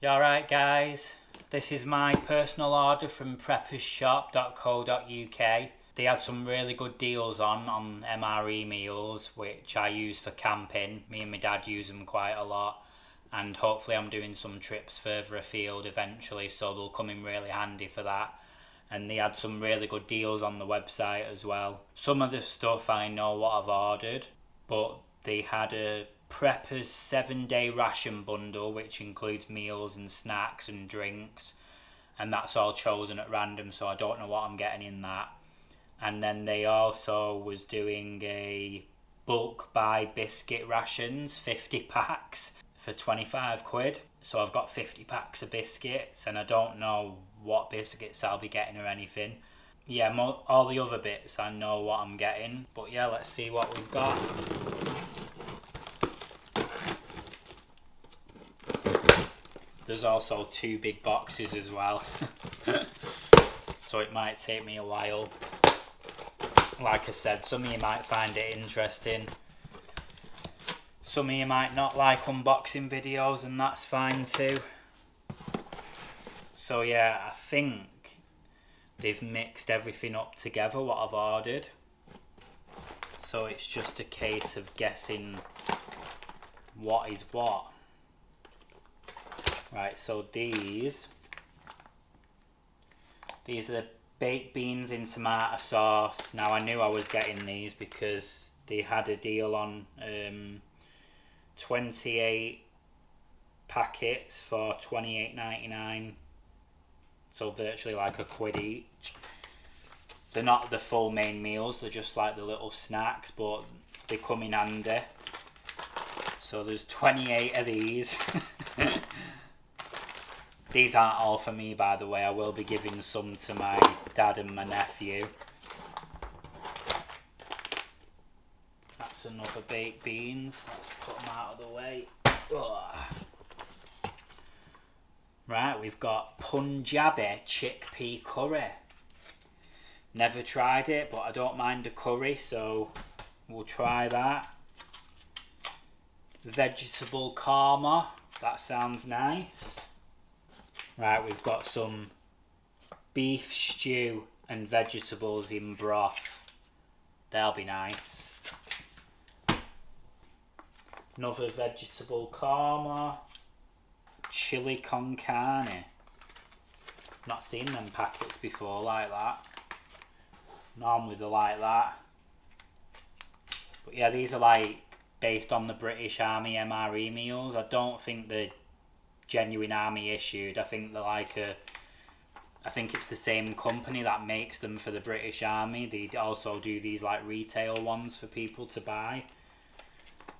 You alright guys? This is my personal order from preppersshop.co.uk. They had some really good deals on MRE meals, which I use for camping. Me and my dad use them quite a lot, and hopefully I'm doing some trips further afield eventually, so they'll come in really handy for that. And they had some really good deals on the website as well. Some of the stuff I know what I've ordered, but they had a Prepper's 7-day ration bundle, which includes meals and snacks and drinks, and that's all chosen at random, so I don't know what I'm getting in that. And then they also was doing a bulk buy biscuit rations, 50 packs for 25 quid. So I've got 50 packs of biscuits, and I don't know what biscuits I'll be getting or anything. Yeah, all the other bits I know what I'm getting, but yeah, let's see what we've got. There's also 2 big boxes as well, so it might take me a while. Like I said, some of you might find it interesting. Some of you might not like unboxing videos, and that's fine too. So yeah, I think they've mixed everything up together, what I've ordered. So it's just a case of guessing what is what. Right, so these are the baked beans in tomato sauce. Now I knew I was getting these because they had a deal on 28 packets for $28.99, so virtually like a quid each. They're not the full main meals, they're just like the little snacks, but they come in handy. So there's 28 of these. These aren't all for me, by the way. I will be giving some to my dad and my nephew. That's another baked beans. Let's put them out of the way. Ugh. Right, we've got Punjabi chickpea curry. Never tried it, but I don't mind a curry, so we'll try that. Vegetable korma. That sounds nice. Right, we've got some beef stew and vegetables in broth. They'll be nice. Another vegetable korma. Chili con carne. Not seen them packets before like that. Normally they're like that. But yeah, these are like based on the British Army MRE meals. I don't think they're genuine army issued. I think they're like I think it's the same company that makes them for the British Army. They also do these like retail ones for people to buy,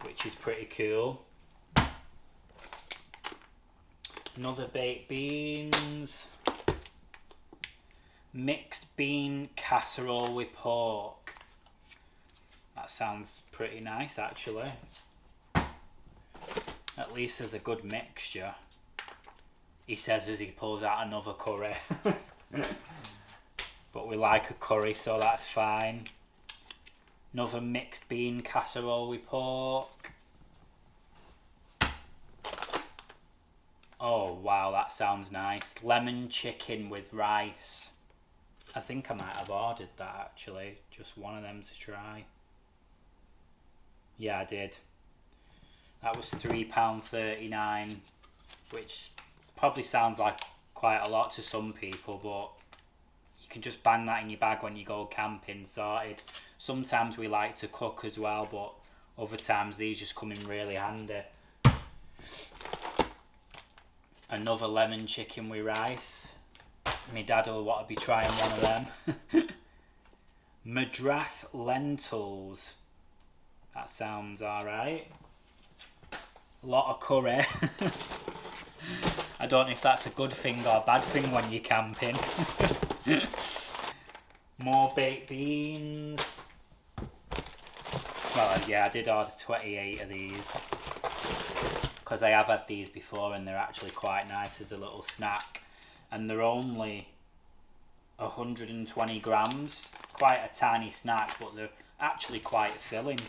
which is pretty cool. Another baked beans. Mixed bean casserole with pork. That sounds pretty nice actually. At least there's a good mixture, he says as he pulls out another curry. But we like a curry, so that's fine. Another mixed bean casserole with pork. Oh wow, that sounds nice. Lemon chicken with rice. I think I might have ordered that actually. Just one of them to try. Yeah, I did. That was £3.39, which probably sounds like quite a lot to some people, but you can just bang that in your bag when you go camping, sorted. Sometimes we like to cook as well, but other times these just come in really handy. Another lemon chicken with rice. My dad will want to be trying one of them. Madras lentils. That sounds alright. A lot of curry. I don't know if that's a good thing or a bad thing when you're camping. More baked beans. Well, yeah, I did order 28 of these because I have had these before and they're actually quite nice as a little snack. And they're only 120 grams. Quite a tiny snack, but they're actually quite filling.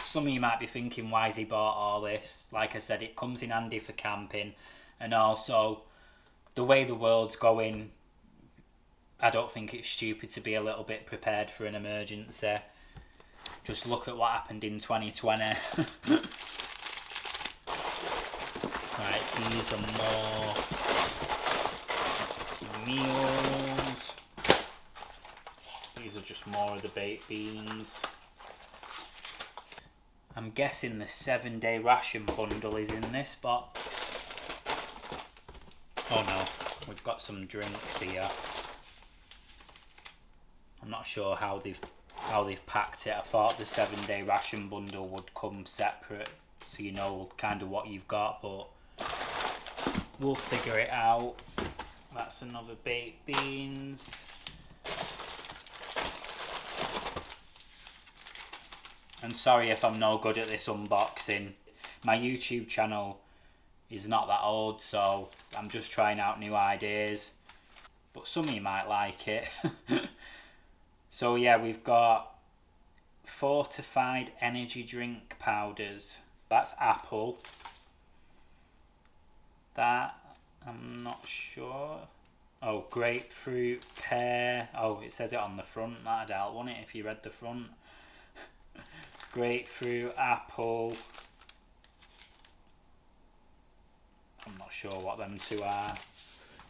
Some of you might be thinking, why has he bought all this? Like I said, it comes in handy for camping, And also, the way the world's going, I don't think it's stupid to be a little bit prepared for an emergency. Just look at what happened in 2020. Right, these are more meals. These are just more of the baked beans. I'm guessing the 7-day ration bundle is in this box. Oh no, we've got some drinks here. I'm not sure how they've packed it. I thought the 7-day ration bundle would come separate, so you know kind of what you've got, but we'll figure it out. That's another baked beans. And sorry if I'm no good at this unboxing. My YouTube channel is not that old, so I'm just trying out new ideas. But some of you might like it. So yeah, we've got fortified energy drink powders. That's apple. That, I'm not sure. Oh, grapefruit, pear. Oh, it says it on the front. That'd help, wouldn't it, if you read the front? Grapefruit, apple. I'm not sure what them two are.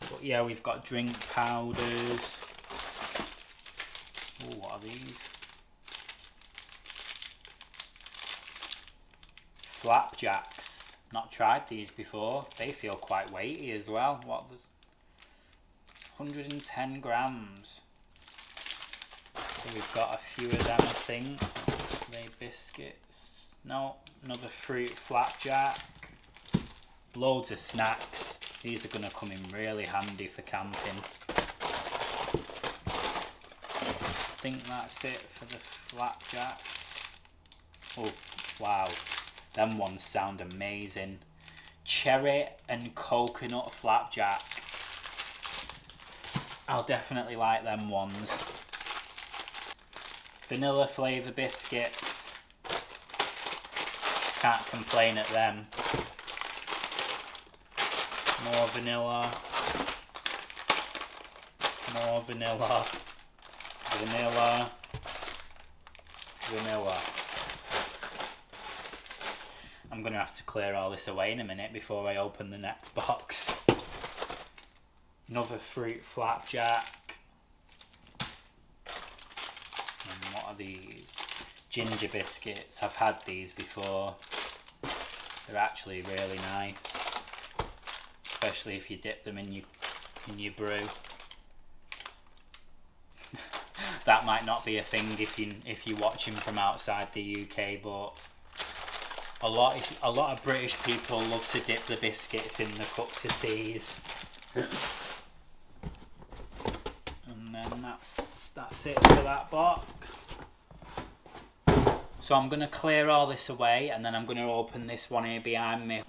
But yeah, we've got drink powders. Oh, what are these? Flapjacks. Not tried these before. They feel quite weighty as well. What? 110 grams. So we've got a few of them, I think. They biscuits. No, another fruit flapjack. Loads of snacks. These are going to come in really handy for camping. I think that's it for the flapjacks. Oh, wow. Them ones sound amazing. Cherry and coconut flapjack. I'll definitely like them ones. Vanilla flavour biscuits. Can't complain at them. More vanilla. More vanilla. Vanilla. Vanilla. I'm going to have to clear all this away in a minute before I open the next box. Another fruit flapjack. And what are these? Ginger biscuits. I've had these before. They're actually really nice. Especially if you dip them in your brew. That might not be a thing if you're watching from outside the UK, but a lot of British people love to dip the biscuits in the cups of teas. And then that's it for that box. So I'm going to clear all this away and then I'm going to open this one here behind me.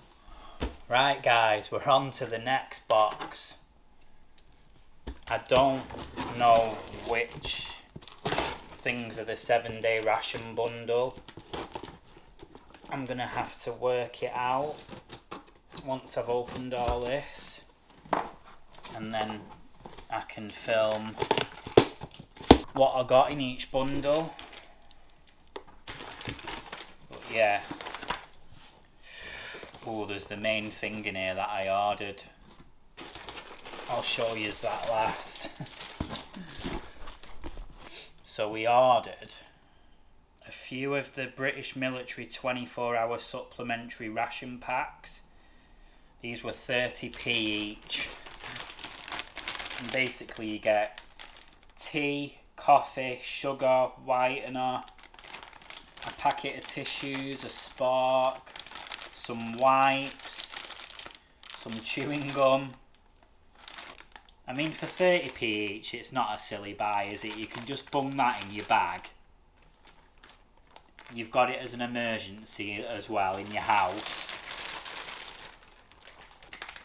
Right guys, we're on to the next box. I don't know which things are the 7-day ration bundle. I'm going to have to work it out once I've opened all this. And then I can film what I got in each bundle. But yeah. Oh, there's the main thing in here that I ordered. I'll show you that last. So we ordered a few of the British military 24-hour supplementary ration packs. These were 30p each. And basically you get tea, coffee, sugar, whitener, a packet of tissues, a spork, some wipes, some chewing gum. I mean, for 30p each, it's not a silly buy, is it? You can just bung that in your bag. You've got it as an emergency as well in your house.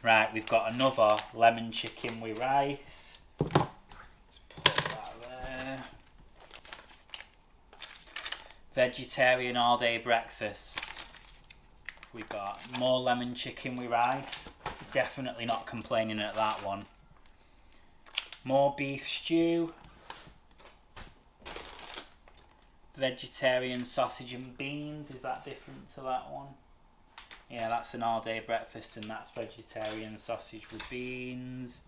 Right, we've got another lemon chicken with rice. Let's put that there. Vegetarian all-day breakfast. We've got more lemon chicken with rice. Definitely not complaining at that one. More beef stew. Vegetarian sausage and beans. Is that different to that one? Yeah, that's an all-day breakfast, and that's vegetarian sausage with beans.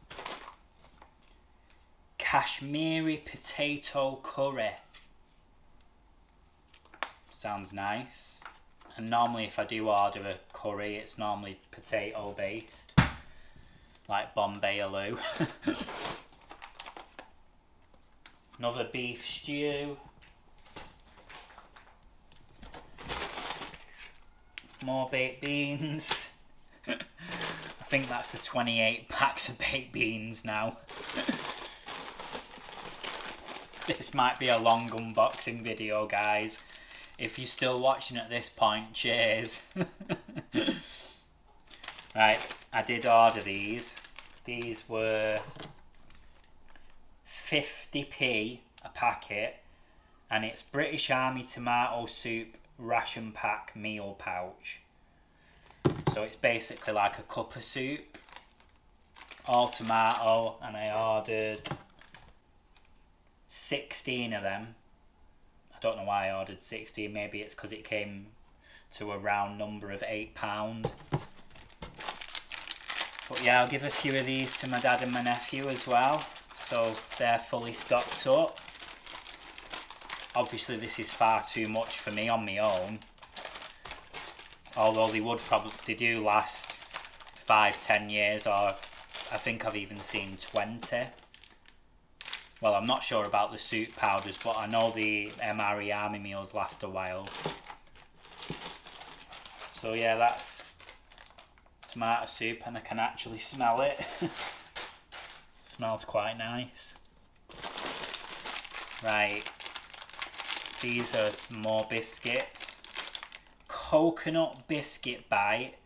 Kashmiri potato curry. Sounds nice. And normally if I do order a curry, it's normally potato based, like Bombay aloo. Another beef stew. More baked beans. I think that's the 28 packs of baked beans now. This might be a long unboxing video, guys. If you're still watching at this point, cheers. Right, I did order these. These were 50p a packet, and it's British Army tomato soup ration pack meal pouch. So it's basically like a cup of soup, all tomato, and I ordered 16 of them. I don't know why I ordered 16, maybe it's because it came to a round number of £8. But yeah, I'll give a few of these to my dad and my nephew as well, so they're fully stocked up. Obviously this is far too much for me on my own, although they do last 5-10 years, or I think I've even seen 20. Well, I'm not sure about the soup powders, but I know the MRE army meals last a while. So yeah, that's tomato soup, and I can actually smell it. Smells quite nice. Right, these are more biscuits. Coconut biscuit bite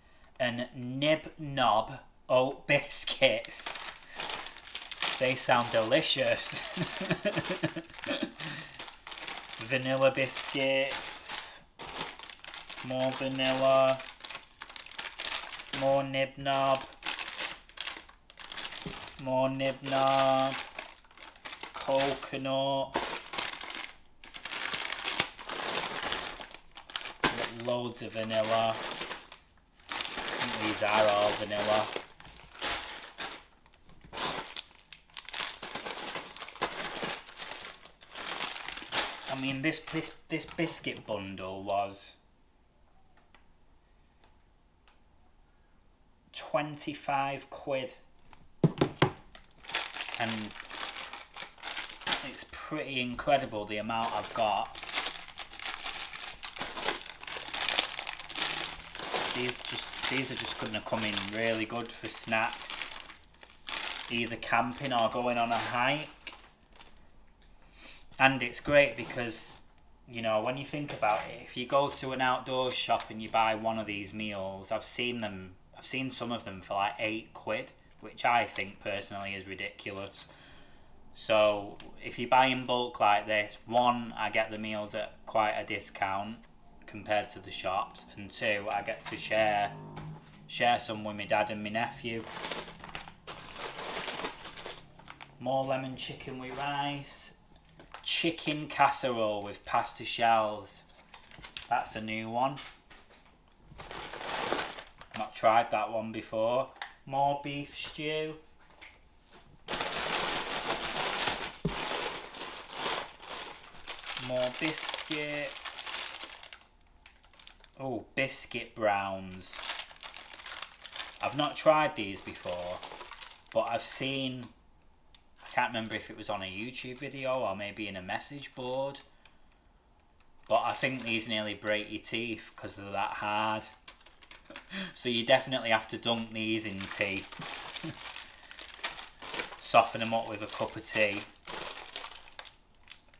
and nib knob oat biscuits. They sound delicious. Vanilla biscuits. More vanilla. More nib knob. More nib knob. Coconut. Loads of vanilla. I think these are all vanilla. I mean, this biscuit bundle was 25 quid, and it's pretty incredible the amount I've got. These are just going to come in really good for snacks, either camping or going on a hike. And it's great because, you know, when you think about it, if you go to an outdoors shop and you buy one of these meals, I've seen some of them for like 8 quid, which I think personally is ridiculous. So if you buy in bulk like this, one, I get the meals at quite a discount compared to the shops, and two, I get to share some with my dad and my nephew. More lemon chicken with rice. Chicken casserole with pasta shells. That's a new one. Not tried that one before. More beef stew. More biscuits. Oh, biscuit browns. I've not tried these before, but I've seen, I can't remember if it was on a YouTube video or maybe in a message board, but I think these nearly break your teeth because they're that hard. So you definitely have to dunk these in tea. Soften them up with a cup of tea.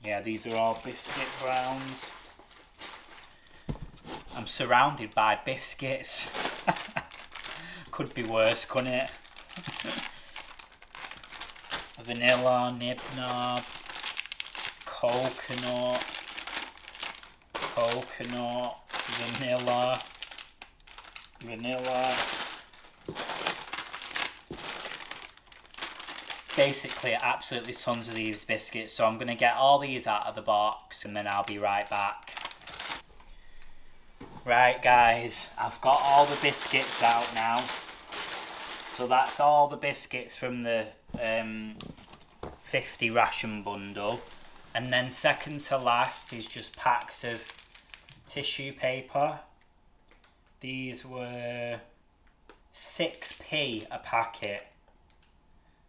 Yeah, these are all biscuit browns. I'm surrounded by biscuits. Could be worse, couldn't it? Vanilla, nib knob, coconut, vanilla, basically absolutely tons of these biscuits, so I'm going to get all these out of the box and then I'll be right back. Right guys, I've got all the biscuits out now. So that's all the biscuits from the 50 ration bundle. And then second to last is just packs of tissue paper. These were 6p a packet.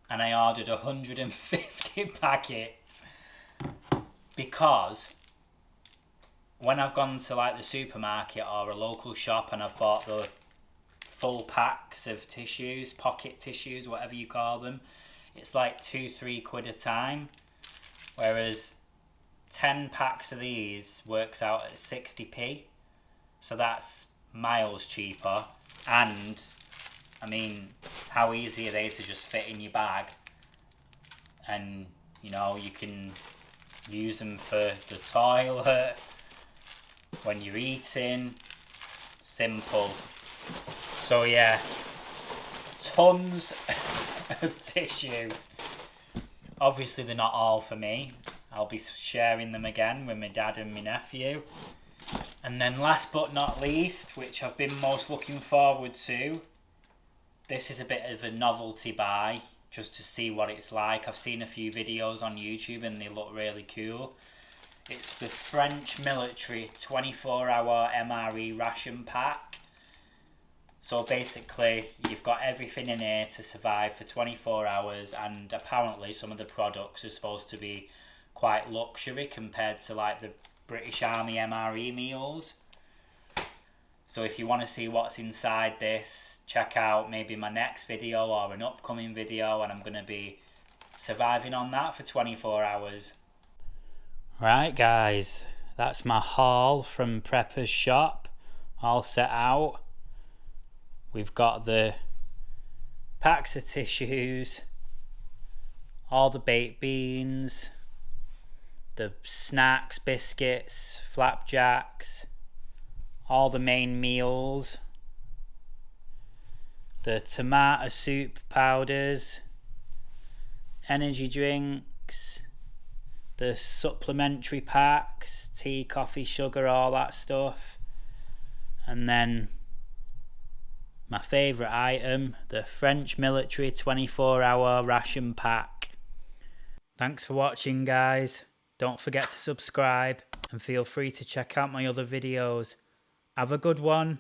And I ordered 150 packets. Because when I've gone to like the supermarket or a local shop and I've bought the full packs of tissues, pocket tissues, whatever you call them, it's like £2-3 a time, whereas 10 packs of these works out at 60p, so that's miles cheaper. And I mean, how easy are they to just fit in your bag, and you know, you can use them for the toilet, when you're eating, simple. So yeah, tons of tissue. Obviously they're not all for me. I'll be sharing them again with my dad and my nephew. And then last but not least, which I've been most looking forward to, this is a bit of a novelty buy, just to see what it's like. I've seen a few videos on YouTube and they look really cool. It's the French military 24-hour MRE ration pack. So basically, you've got everything in here to survive for 24 hours, and apparently some of the products are supposed to be quite luxury compared to like the British Army MRE meals. So if you want to see what's inside this, check out maybe my next video or an upcoming video, and I'm going to be surviving on that for 24 hours. Right guys, that's my haul from Prepper's shop, all set out. We've got the packs of tissues, all the baked beans, the snacks, biscuits, flapjacks, all the main meals, the tomato soup powders, energy drinks, the supplementary packs, tea, coffee, sugar, all that stuff. And then my favourite item, the French military 24-hour ration pack. Thanks for watching guys. Don't forget to subscribe and feel free to check out my other videos. Have a good one.